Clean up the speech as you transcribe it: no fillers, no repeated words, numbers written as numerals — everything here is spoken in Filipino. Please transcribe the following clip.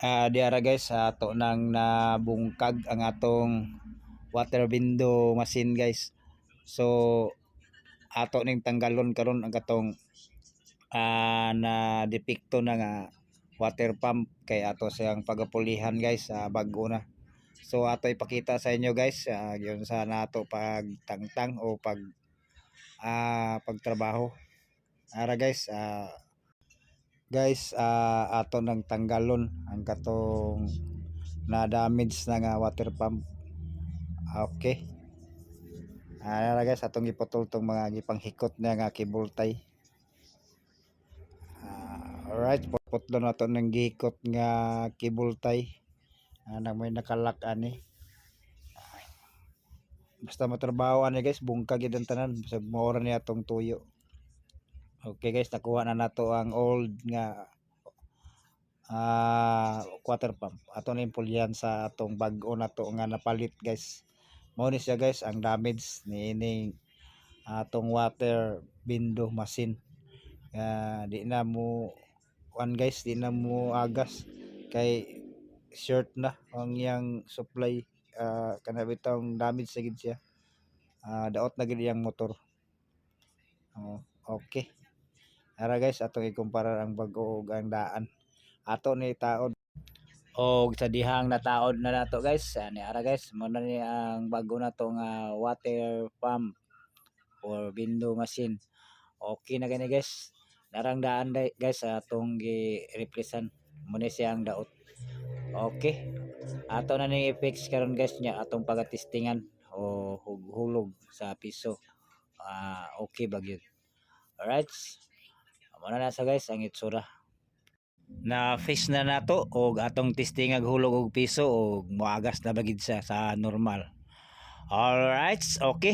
Diara guys, ato nang nabungkag ang atong water window machine guys. So ato ning tanggalon karon ang katong na depekto na nga water pump kay ato siyang pagapulihan guys sa bag-o na. So ato ipakita sa inyo guys, yun sa nato pagtangtang o pagtrabaho. Ara guys, ato nang tanggalon ang katong na damage na nga water pump. Okay. Guys, atong iputol tong mga gipanghikot na nga cable tie. Alright, putlo na to ng gihikot nga cable tie. Na may nakalak ani. Basta matrabaho ani guys, bungkag gid ang tanan bisag maora ni atong tuyo. Okay guys, nakuha na nato ang old nga water pump. Ato na impulyan sa atong bag-o nato nga napalit guys. Mao ni siya guys ang damage ni ining atong water window machine. Di na mo guys, di na mo agas kay short na ang yang supply. Kana bitong damage sa gid siya. Daot na gid yang motor. Okay. Ara guys, atong ikumpara ang bag-o ug ang daan. Ato ni taod og sa dihang nataod na nato guys. Ani ara guys, mo na ni ang bago nato nga water pump or window machine. Okay na gani guys. Narang daan guys atong gi-replacean. Mo ni siya ang daot. Okay. Ato na ni i-fix karon guys nya atong pagatestingan o hulog sa piso. Okay ba gyud? Alright. Amo na sa guys ang itsura. Na fix na nato og atong testingag hulog og piso og moagas na bagid sa normal. Alright, okay.